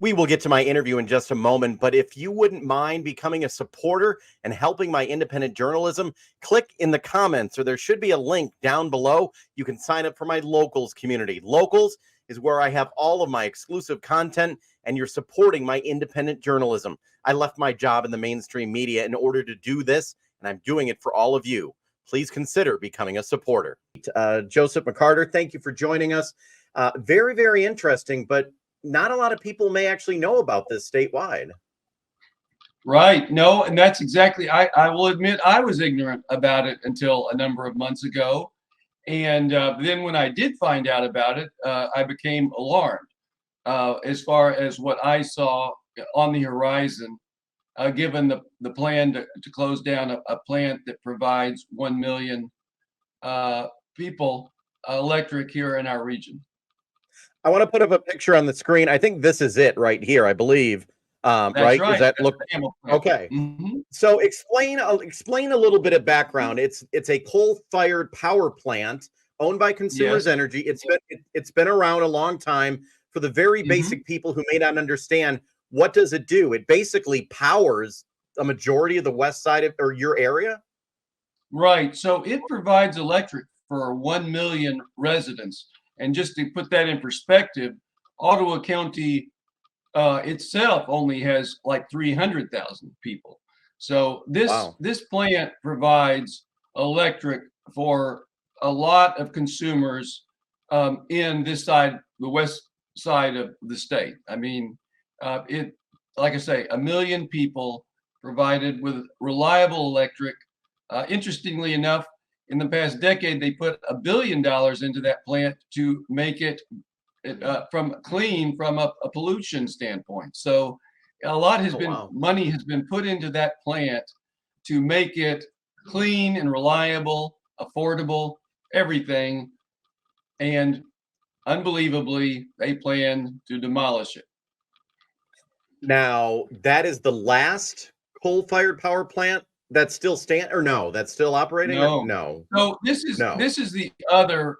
We will get to my interview in just a moment, but if you wouldn't mind becoming a supporter and helping my independent journalism, click in the comments, or there should be a link down below. You can sign up for my Locals community. Locals is where I have all of my exclusive content, and you're supporting my independent journalism. I left my job in the mainstream media in order to do this, and I'm doing it for all of you. Please consider becoming a supporter. Joseph McCarter, thank you for joining us. Very, very interesting, but not a lot of people may actually know about this statewide. Right. No, and that's exactly, I will admit I was ignorant about it until a number of months ago. And then when I did find out about it, I became alarmed as far as what I saw on the horizon, given the plan to close down a plant that provides 1 million people electric here in our region. I want to put up a picture on the screen. I think this is it right here, I believe. That's right? Does that look okay? Mm-hmm. So explain a little bit of background. It's a coal-fired power plant owned by Consumers Yes. Energy. It's been around a long time. For the very basic people who may not understand, what does it do? It basically powers a majority of the west side of or your area. Right. So it provides electric for 1 million residents. And just to put that in perspective, Ottawa County itself only has like 300,000 people. So this plant provides electric for a lot of consumers in this side, the west side of the state. I mean, like I say, 1 million people provided with reliable electric. Interestingly enough, in the past decade, they put $1 billion into that plant to make it from a pollution standpoint. So a lot has money has been put into that plant to make it clean and reliable, affordable, everything. And unbelievably, they plan to demolish it. Now, that is the last coal-fired power plant that's still that's still operating? No. So this is the other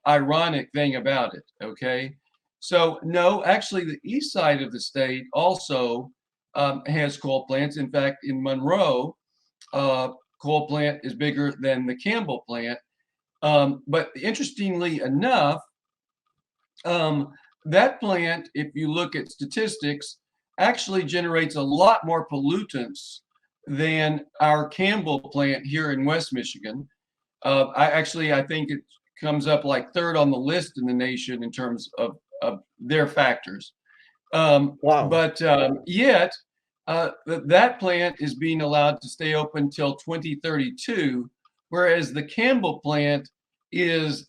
ironic thing about it, okay? So no, actually the east side of the state also has coal plants. In fact, in Monroe, coal plant is bigger than the Campbell plant. But interestingly enough, that plant, if you look at statistics, actually generates a lot more pollutants than our Campbell plant here in West Michigan. I think it comes up like third on the list in the nation in terms of their factors. But yet, that plant is being allowed to stay open till 2032, whereas the Campbell plant has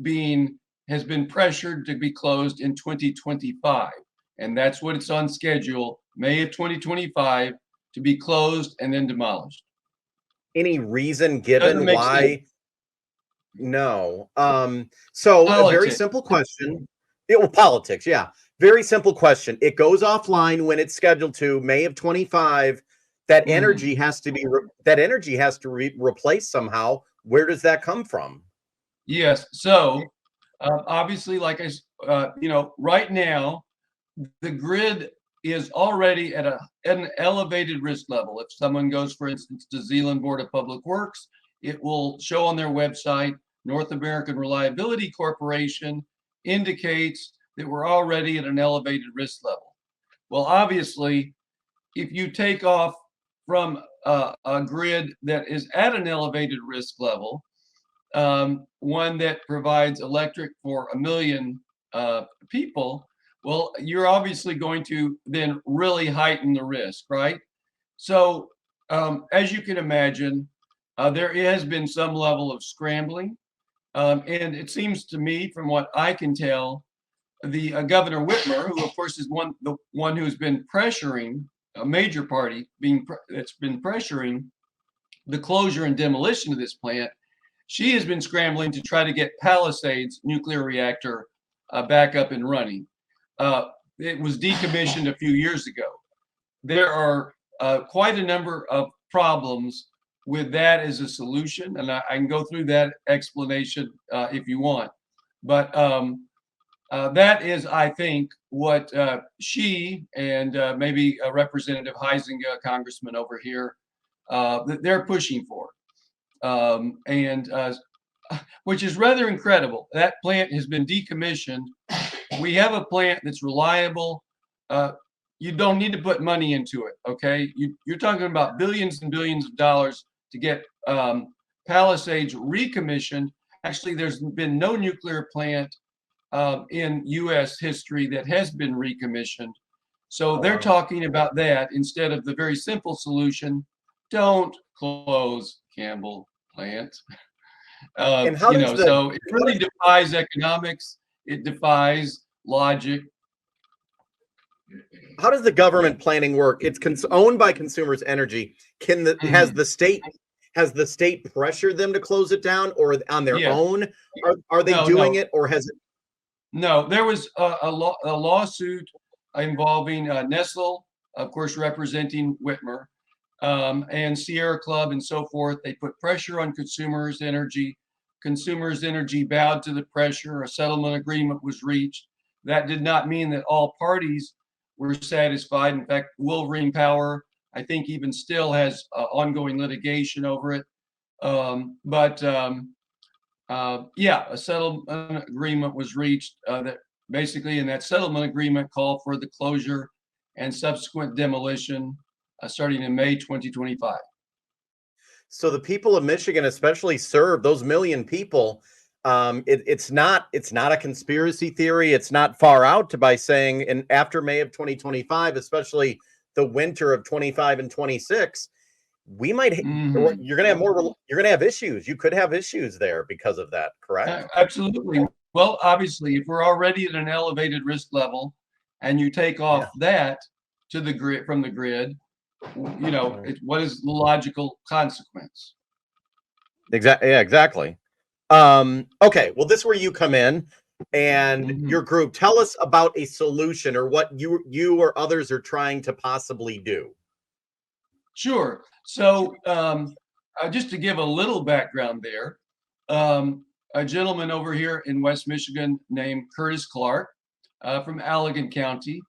been pressured to be closed in 2025. And that's what it's on schedule, May of 2025, to be closed and then demolished. Any reason given why? No. So politics. A very simple question. Politics, yeah. Very simple question. It goes offline when it's scheduled to, May of 25. That energy has to be replaced somehow. Where does that come from? Yes. So obviously, like right now, the grid is already at an elevated risk level. If someone goes, for instance, to Zeeland Board of Public Works, it will show on their website, North American Reliability Corporation indicates that we're already at an elevated risk level. Well, obviously, if you take off from a grid that is at an elevated risk level, one that provides electric for 1 million people, well, you're obviously going to then really heighten the risk, right? So as you can imagine, there has been some level of scrambling. And it seems to me, from what I can tell, the Governor Whitmer, who of course is the one who's been pressuring a major party that's been pressuring the closure and demolition of this plant, she has been scrambling to try to get Palisades nuclear reactor back up and running. It was decommissioned a few years ago. There are quite a number of problems with that as a solution, and I can go through that explanation if you want. But That is, I think, what she and maybe Representative Huizenga, congressman over here, that they're pushing for. And which is rather incredible. That plant has been decommissioned. We have a plant that's reliable. You don't need to put money into it, okay? You're talking about billions and billions of dollars to get Palisades recommissioned. Actually, there's been no nuclear plant in U.S. history that has been recommissioned. So they're talking about that instead of the very simple solution: don't close Campbell plant. And how does So it really defies economics. It defies logic. how does the government planning work? It's owned by Consumers Energy. Has the state pressured them to close it down, or on their own? Are they doing it, or has it? No, there was a lawsuit involving Nestle, of course, representing Whitmer, and Sierra Club and so forth. They put pressure on Consumers Energy. Consumers Energy bowed to the pressure. A settlement agreement was reached. That did not mean that all parties were satisfied. In fact, Wolverine Power, I think, even still has ongoing litigation over it. Yeah, a settlement agreement was reached that basically in that settlement agreement called for the closure and subsequent demolition starting in May 2025. So the people of Michigan, especially, serve those million people. It's not a conspiracy theory. It's not far out by saying, and after May of 2025, especially the winter of 25 and 26, we might you're gonna have issues. You could have issues there because of that, correct? Absolutely. Well, obviously, if we're already at an elevated risk level, and you take off that to the grid from the grid, what is the logical consequence? Exactly. Yeah, exactly. Okay. Well, this is where you come in and your group. Tell us about a solution or what you or others are trying to possibly do. Sure. So, just to give a little background there, a gentleman over here in West Michigan named Curtis Clark from Allegan County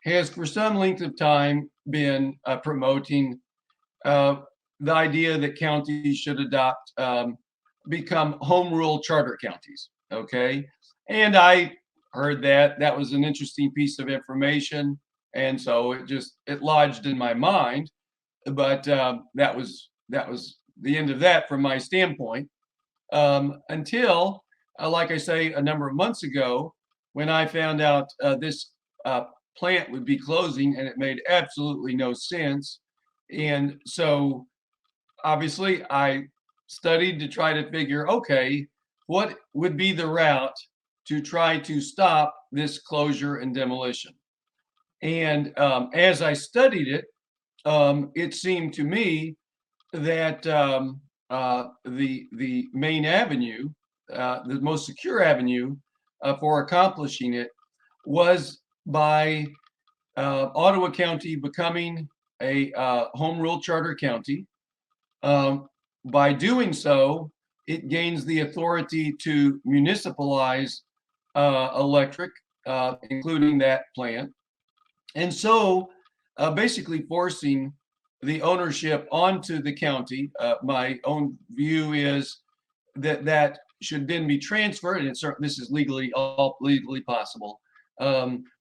has for some length of time been promoting the idea that counties should adopt, become home rule charter counties. Okay. And I heard that was an interesting piece of information. And so it lodged in my mind. But that was the end of that from my standpoint. Until, like I say, a number of months ago, when I found out this plant would be closing, and it made absolutely no sense. And so, obviously, I studied to try to figure, okay, what would be the route to try to stop this closure and demolition? And as I studied it, it seemed to me that the main avenue, the most secure avenue for accomplishing it, was by Ottawa County becoming a home rule charter county. By doing so, it gains the authority to municipalize electric, including that plant. And so basically forcing the ownership onto the county. My own view is that should then be transferred, and this is all legally possible,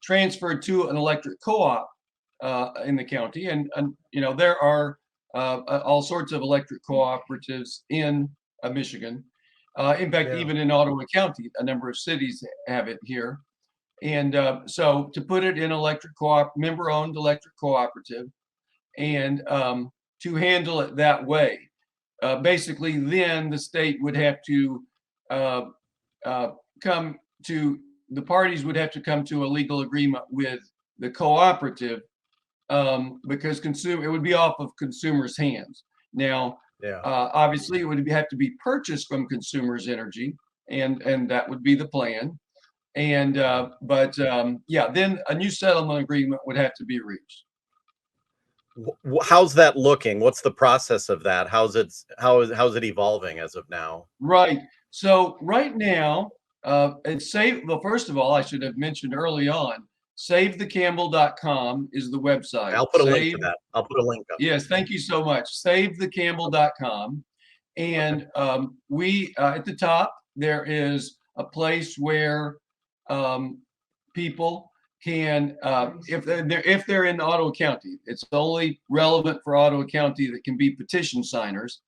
transferred to an electric co-op in the county. And there are all sorts of electric cooperatives in Michigan. In fact, even in Ottawa County, a number of cities have it here. And so to put it in electric member-owned electric cooperative, and to handle it that way, basically then the state would have to the parties would have to come to a legal agreement with the cooperative, because it would be off of consumers' hands. Now, obviously, it would have to be purchased from Consumers Energy, and that would be the plan. And then a new settlement agreement would have to be reached. How's that looking? What's the process of that? How's it evolving as of now? Right. So right now, And well, first of all, I should have mentioned early on, savethecampbell.com is the website. I'll put a link to that. I'll put a link up. Yes, thank you so much. Savethecampbell.com. And we, at the top, there is a place where people can, if they're in Ottawa County, it's only relevant for Ottawa County that can be petition signers.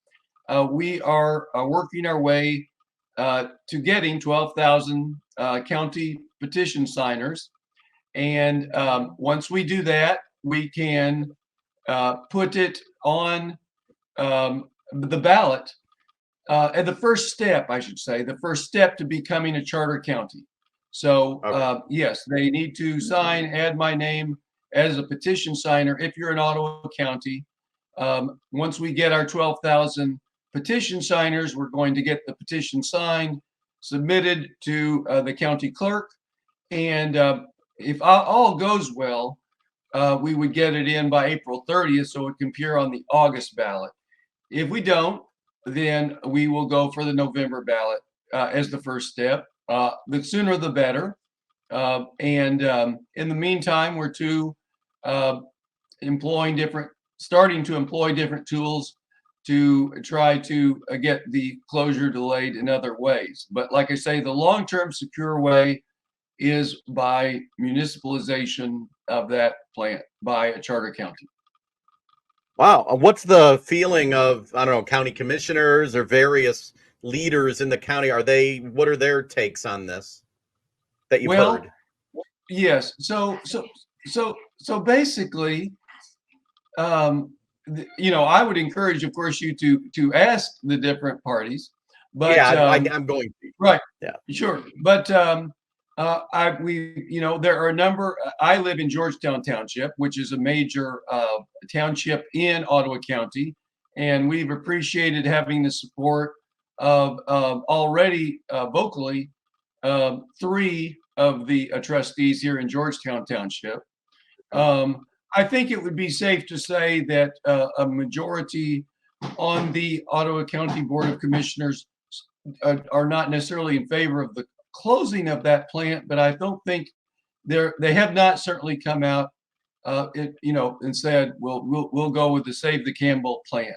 We are working our way to getting 12,000 county petition signers. And once we do that, we can put it on the ballot. And the first step, I should say, the first step to becoming a charter county. So yes, they need to sign, add my name as a petition signer if you're in Ottawa County. Once we get our 12,000 petition signers, we're going to get the petition signed, submitted to the county clerk. And if all goes well, we would get it in by April 30th so it can appear on the August ballot. If we don't, then we will go for the November ballot as the first step. The sooner the better. And in the meantime, we're starting to employ different tools to try to get the closure delayed in other ways. But like I say, the long-term secure way is by municipalization of that plant by a charter county. Wow. What's the feeling of, I don't know, county commissioners or various leaders in the county? What are their takes on this that you've heard? Yes. So basically, I would encourage, of course, you to ask the different parties. But yeah, I'm going to. Right. Yeah. Sure. But there are a number. I live in Georgetown Township, which is a major township in Ottawa County, and we've appreciated having the support of already vocally 3 of the trustees here in Georgetown Township. I think it would be safe to say that a majority on the Ottawa County Board of Commissioners are not necessarily in favor of the closing of that plant, but I don't think they have not certainly come out and said we'll go with the Save the Campbell plan.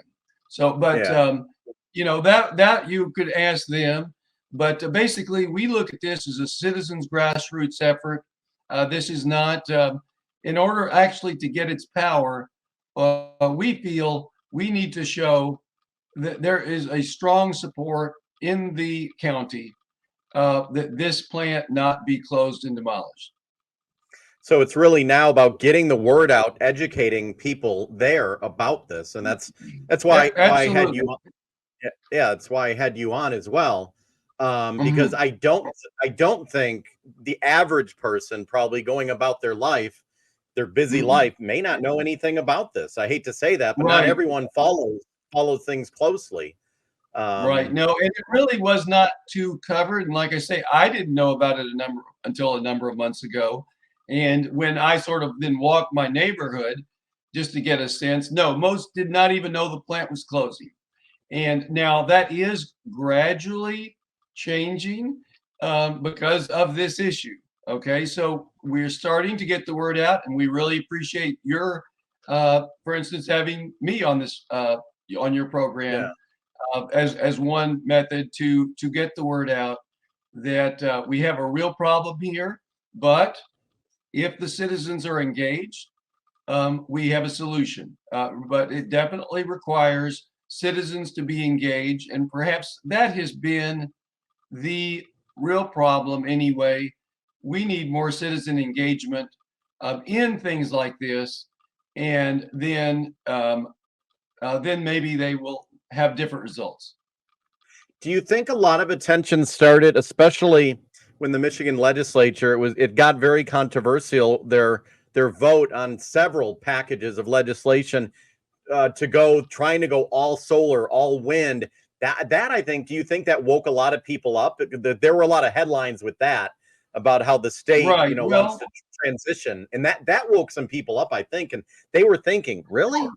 So, but that you could ask them. But basically, we look at this as a citizens' grassroots effort. This is not in order actually to get its power. We feel we need to show that there is a strong support in the county that this plant not be closed and demolished. So it's really now about getting the word out, educating people there about this, and that's why I had you on. Yeah, that's why I had you on as well, because I don't think the average person probably going about their life, their busy life, may not know anything about this. I hate to say that, but not everyone follows things closely. Right. No, and it really was not too covered. And like I say, I didn't know about it until a number of months ago. And when I sort of then walked my neighborhood just to get a sense, no, most did not even know the plant was closing. And now that is gradually changing because of this issue. Okay, so we're starting to get the word out, and we really appreciate your, for instance, having me on this on your program as one method to get the word out that we have a real problem here. But if the citizens are engaged, we have a solution. But it definitely requires citizens to be engaged, and perhaps that has been the real problem anyway. We need more citizen engagement in things like this, and then maybe they will have different results. Do you think a lot of attention started, especially when the Michigan legislature it got very controversial, their vote on several packages of legislation trying to go all solar, all wind? That I think, do you think that woke a lot of people up? There were a lot of headlines with that about how the state, wants to transition, and that woke some people up, I think, and they were thinking, really?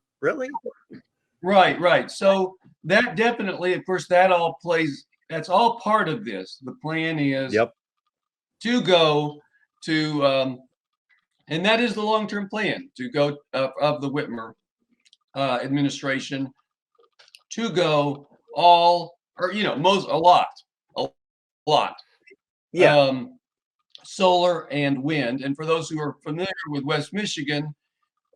Right. So that definitely, of course, that all plays that's all part of this. The plan is Yep. to go to, and that is the long-term plan, to go of the Whitmer administration, to go all, or a lot, Yeah. solar and wind. And for those who are familiar with West Michigan,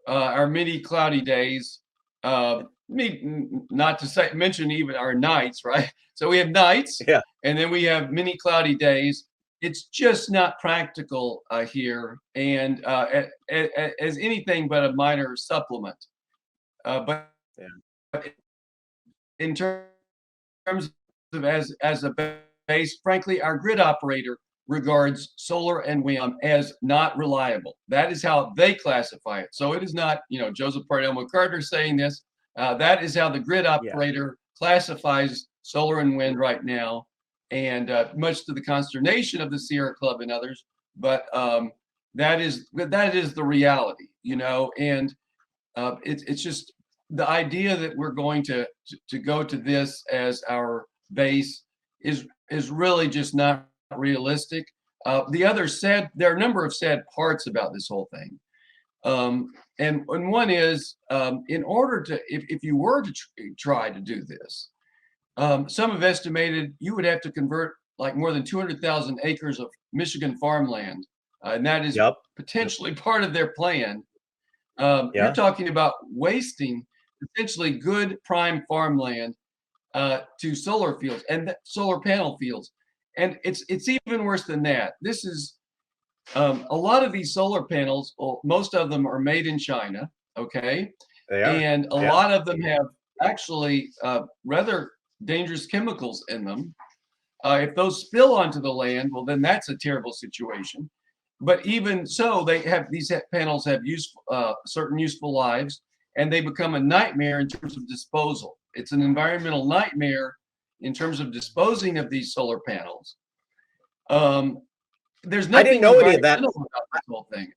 our many cloudy days, not to mention even our nights, right? So we have nights, Yeah. and then we have many cloudy days. It's just not practical here, and as anything but a minor supplement. But Yeah. in terms of as a base, frankly, our grid operator regards solar and wind as not reliable. That is how they classify it. So it is not, Joseph Parnell McCarter saying this. That is how the grid operator classifies solar and wind right now, and much to the consternation of the Sierra Club and others. But that is the reality, and it's just the idea that we're going to go to this as our base is really just not realistic. There are a number of sad parts about this whole thing. And one is, in order to, if you were to try to do this, some have estimated you would have to convert like more than 200,000 acres of Michigan farmland. And that is potentially part of their plan. You're talking about wasting essentially good prime farmland to solar fields and solar panel fields. And it's even worse than that. This is a lot of these solar panels, well, most of them are made in China, okay? They are. And a lot of them have actually rather dangerous chemicals in them. If those spill onto the land, well, then that's a terrible situation. But even so, these panels have certain useful lives, and they become a nightmare in terms of disposal. It's an environmental nightmare in terms of disposing of these solar panels. There's nothing I didn't know any of that about this whole thing.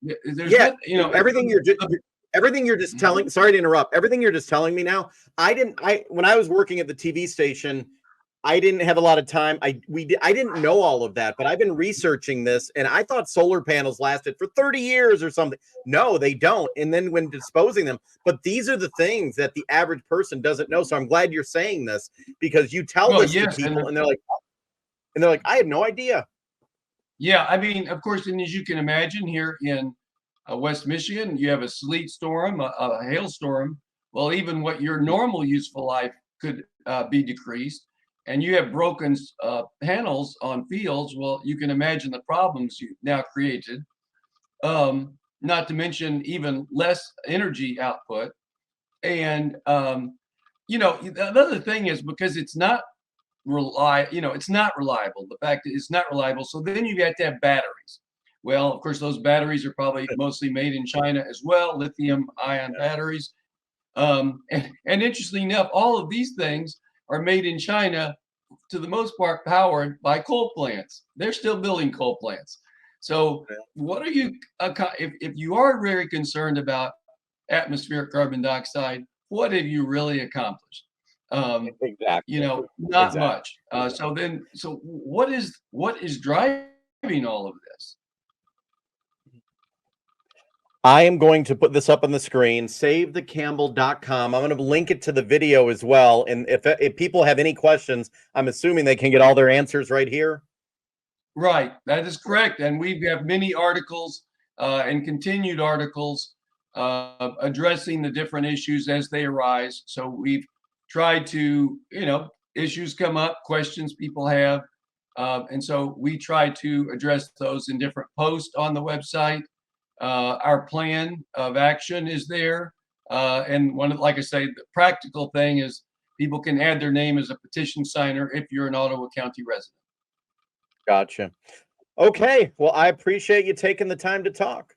Everything you're just telling. Sorry to interrupt. Everything you're just telling me now. When I was working at the TV station, I didn't have a lot of time. I didn't know all of that, but I've been researching this, and I thought solar panels lasted for 30 years or something. No, they don't. And then when disposing them, but these are the things that the average person doesn't know. So I'm glad you're saying this, because you tell this to people, and they're like, I had no idea. Yeah, I mean, of course, and as you can imagine, here in West Michigan, you have a sleet storm, a hailstorm. Well, even what your normal useful life could be decreased, and you have broken panels on fields. Well, you can imagine the problems you've now created. Not to mention even less energy output. And the other thing is, because it's not it's not reliable. The fact that it's not reliable, so then you have to have batteries. Well, of course, those batteries are probably mostly made in China as well, lithium-ion batteries. And interestingly enough, all of these things are made in China, to the most part, powered by coal plants. They're still building coal plants. So what are you, if you are very concerned about atmospheric carbon dioxide, what have you really accomplished? Exactly. Not much. So what is driving all of this? I am going to put this up on the screen, savethecampbell.com. I'm going to link it to the video as well. And if people have any questions, I'm assuming they can get all their answers right here. Right, that is correct. And we have many articles and continued articles addressing the different issues as they arise. So we've tried to, issues come up, questions people have. And so we try to address those in different posts on the website. Our plan of action is there. And like I say, the practical thing is people can add their name as a petition signer if you're an Ottawa County resident. Gotcha. Okay. Well, I appreciate you taking the time to talk.